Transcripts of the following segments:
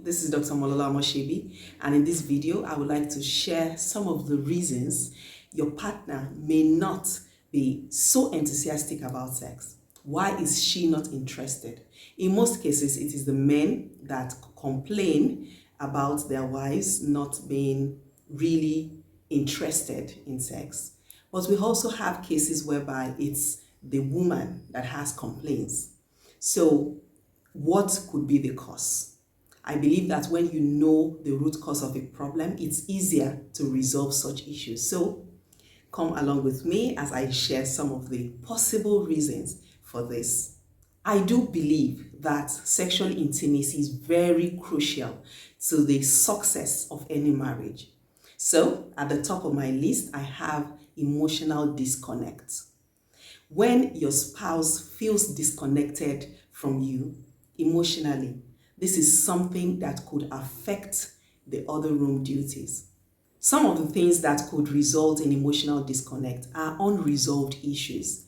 This is Dr. Molola Moshebi, and in this video, I would like to share some of the reasons your partner may not be so enthusiastic about sex. Why is she not interested? In most cases, it is the men that complain about their wives not being really interested in sex. But we also have cases whereby it's the woman that has complaints. So what could be the cause? I believe that when you know the root cause of a problem, it's easier to resolve such issues. So come along with me as I share some of the possible reasons for this. I do believe that sexual intimacy is very crucial to the success of any marriage. So at the top of my list, I have emotional disconnect. When your spouse feels disconnected from you emotionally, this is something that could affect the other room duties. Some of the things that could result in emotional disconnect are unresolved issues.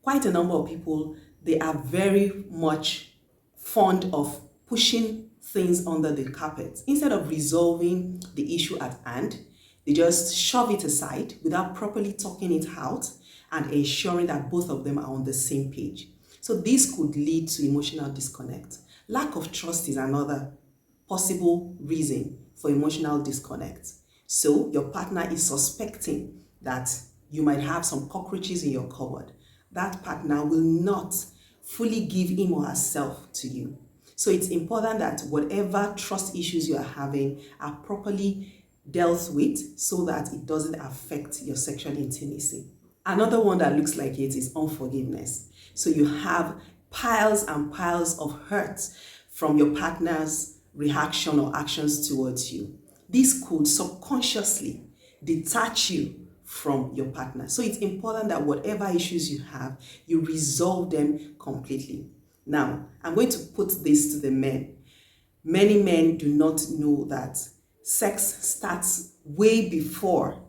Quite a number of people, they are very much fond of pushing things under the carpet. Instead of resolving the issue at hand, they just shove it aside without properly talking it out and ensuring that both of them are on the same page. So this could lead to emotional disconnect. Lack of trust is another possible reason for emotional disconnect. So your partner is suspecting that you might have some cockroaches in your cupboard. That partner will not fully give him or herself to you. So it's important that whatever trust issues you are having are properly dealt with so that it doesn't affect your sexual intimacy. Another one that looks like it is unforgiveness. So you have piles and piles of hurt from your partner's reaction or actions towards you. This could subconsciously detach you from your partner. So it's important that whatever issues you have, you resolve them completely. Now, I'm going to put this to the men. Many men do not know that sex starts way before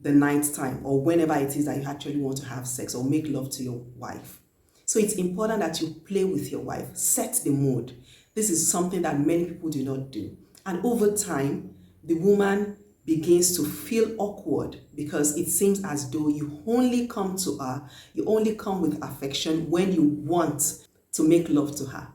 the night time or whenever it is that you actually want to have sex or make love to your wife. So it's important that you play with your wife, set the mood. This is something that many people do not do. And over time, the woman begins to feel awkward because it seems as though you only come to her, you only come with affection when you want to make love to her.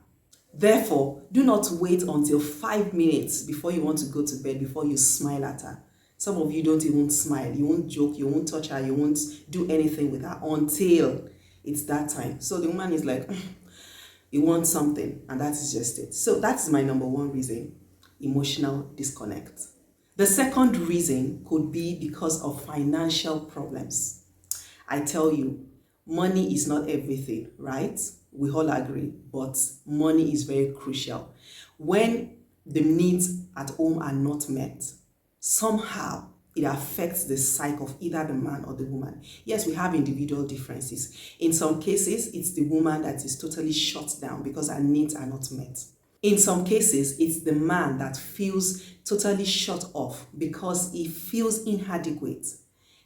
Therefore, do not wait until 5 minutes before you want to go to bed before you smile at her. Some of you don't even smile, you won't joke, you won't touch her, you won't do anything with her until it's that time. So the woman is like, you want something, and that is just it. So that's my number one reason, emotional disconnect. The second reason could be because of financial problems. I tell you, money is not everything, right? We all agree, but money is very crucial. When the needs at home are not met, somehow it affects the psyche of either the man or the woman. Yes, we have individual differences. In some cases, it's the woman that is totally shut down because her needs are not met. In some cases, it's the man that feels totally shut off because he feels inadequate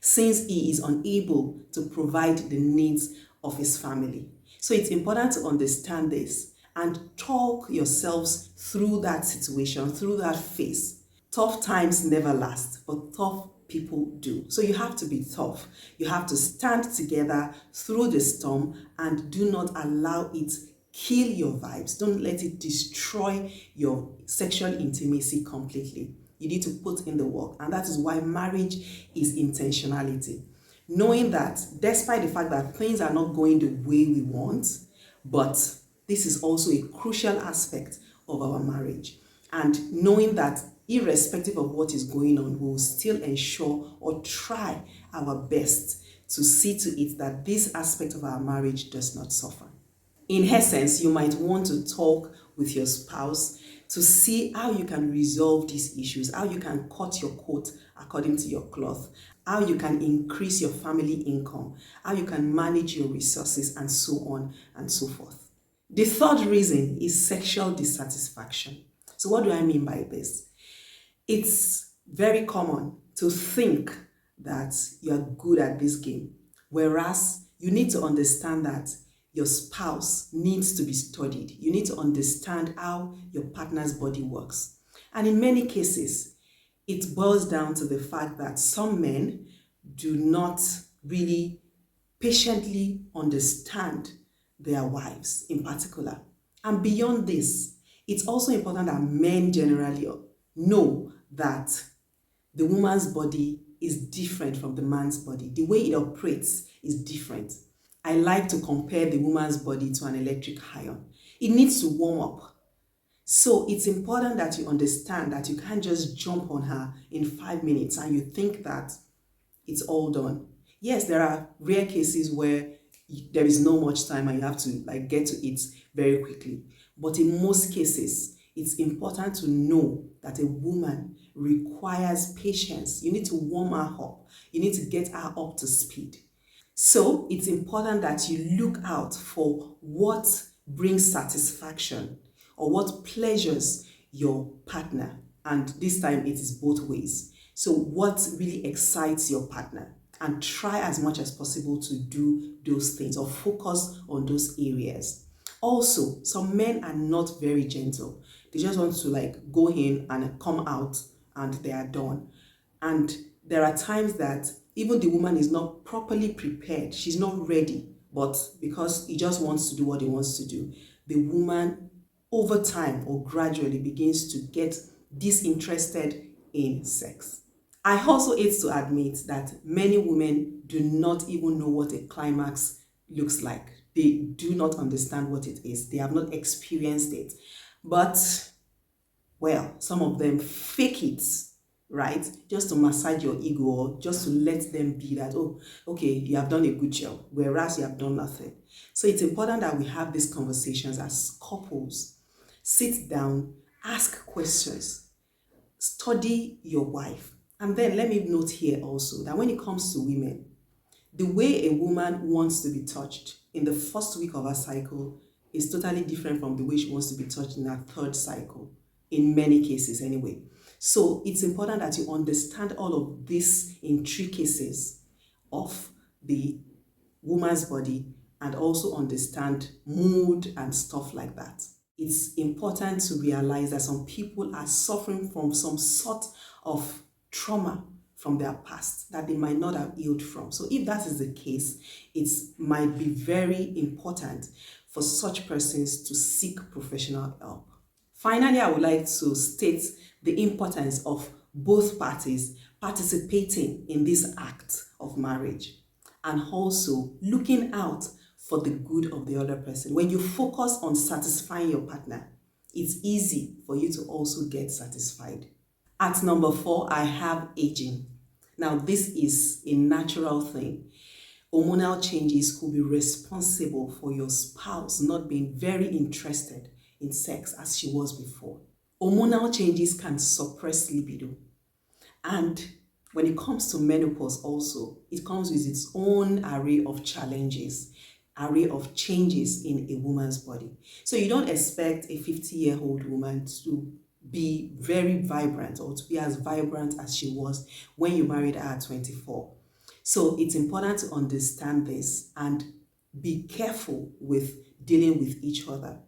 since he is unable to provide the needs of his family. So it's important to understand this and talk yourselves through that situation, through that phase. Tough times never last, but tough people do. So you have to be tough. You have to stand together through the storm and do not allow it kill your vibes. Don't let it destroy your sexual intimacy completely. You need to put in the work, and that is why marriage is intentionality. Knowing that despite the fact that things are not going the way we want, but this is also a crucial aspect of our marriage. And knowing that irrespective of what is going on, we will still ensure or try our best to see to it that this aspect of our marriage does not suffer. In essence, you might want to talk with your spouse to see how you can resolve these issues, how you can cut your coat according to your cloth, how you can increase your family income, how you can manage your resources, and so on and so forth. The third reason is sexual dissatisfaction. So what do I mean by this? It's very common to think that you're good at this game, whereas you need to understand that your spouse needs to be studied. You need to understand how your partner's body works. And in many cases, it boils down to the fact that some men do not really patiently understand their wives in particular. And beyond this, it's also important that men generally know that the woman's body is different from the man's body. The way it operates is different. I like to compare the woman's body to an electric iron. It needs to warm up. So it's important that you understand that you can't just jump on her in 5 minutes and you think that it's all done. Yes, there are rare cases where there is no much time and you have to get to it very quickly. But in most cases, it's important to know that a woman requires patience. You need to warm her up. You need to get her up to speed. So it's important that you look out for what brings satisfaction or what pleasures your partner. And this time it is both ways. So what really excites your partner? And try as much as possible to do those things or focus on those areas. Also, some men are not very gentle. They just want to go in and come out and they are done. And there are times that even the woman is not properly prepared. She's not ready. But because he just wants to do what he wants to do, the woman over time or gradually begins to get disinterested in sex. I also hate to admit that many women do not even know what a climax looks like. They do not understand what it is. They have not experienced it. But, well, some of them fake it, right? Just to massage your ego or just to let them be that, oh, okay, you have done a good job, whereas you have done nothing. So it's important that we have these conversations as couples. Sit down, ask questions, study your wife. And then let me note here also that when it comes to women, the way a woman wants to be touched in the first week of her cycle is totally different from the way she wants to be touched in her third cycle, in many cases anyway. So it's important that you understand all of these intricacies of the woman's body and also understand mood and stuff like that. It's important to realize that some people are suffering from some sort of trauma from their past that they might not have healed from. So if that is the case, it might be very important for such persons to seek professional help. Finally, I would like to state the importance of both parties participating in this act of marriage and also looking out for the good of the other person. When you focus on satisfying your partner, it's easy for you to also get satisfied. At number 4, I have aging. Now, this is a natural thing. Hormonal changes could be responsible for your spouse not being very interested in sex as she was before. Hormonal changes can suppress libido. And when it comes to menopause also, it comes with its own array of challenges, array of changes in a woman's body. So you don't expect a 50-year-old woman to be very vibrant or to be as vibrant as she was when you married her at 24. So it's important to understand this and be careful with dealing with each other.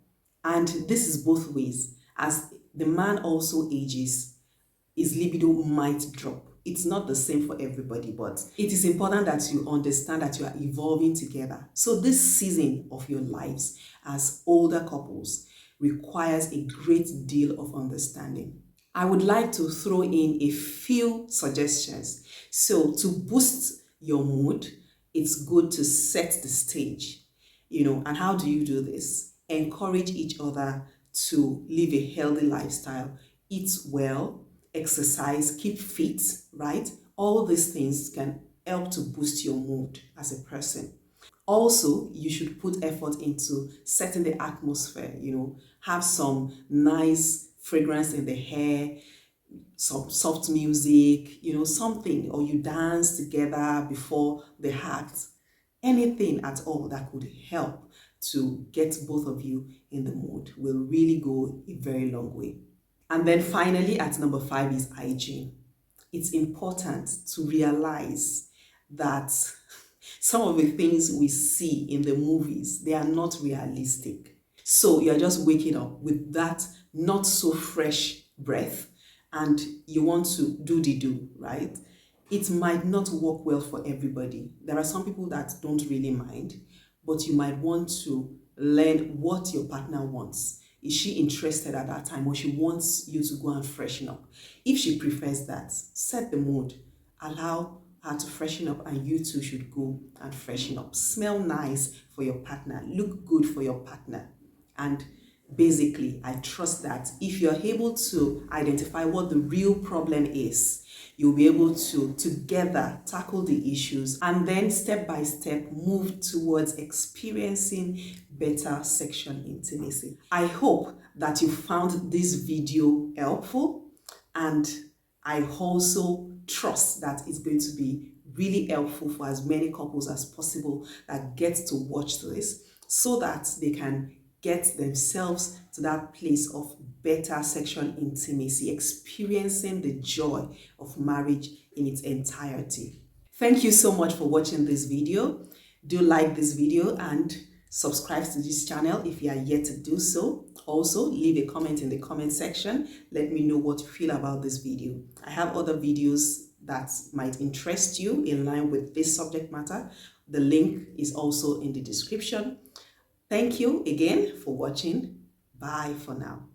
And this is both ways. As the man also ages, his libido might drop. It's not the same for everybody, but it is important that you understand that you are evolving together. So this season of your lives as older couples requires a great deal of understanding. I would like to throw in a few suggestions. So to boost your mood, it's good to set the stage, and how do you do this? Encourage each other to live a healthy lifestyle, eat well, exercise, keep fit, right? All these things can help to boost your mood as a person. Also, you should put effort into setting the atmosphere, have some nice fragrance in the hair, some soft music, something, or you dance together before the act. Anything at all that could help to get both of you in the mood will really go a very long way. And then finally, at number 5 is hygiene. It's important to realize that Some of the things we see in the movies, they are not realistic. So you're just waking up with that not so fresh breath and you want to do the do, right? It might not work well for everybody. There are some people that don't really mind, but you might want to learn what your partner wants. Is she interested at that time, or she wants you to go and freshen up? If she prefers that, set the mood. Allow her to freshen up and you two should go and freshen up. Smell nice for your partner. Look good for your partner. And basically, I trust that if you're able to identify what the real problem is, you'll be able to together tackle the issues and then step by step move towards experiencing better sexual intimacy. I hope that you found this video helpful, and I also trust that it's going to be really helpful for as many couples as possible that get to watch this, so that they can get themselves to that place of better sexual intimacy, experiencing the joy of marriage in its entirety. Thank you so much for watching this video. Do like this video and subscribe to this channel if you are yet to do so. Also, leave a comment in the comment section. Let me know what you feel about this video. I have other videos that might interest you in line with this subject matter. The link is also in the description. Thank you again for watching. Bye for now.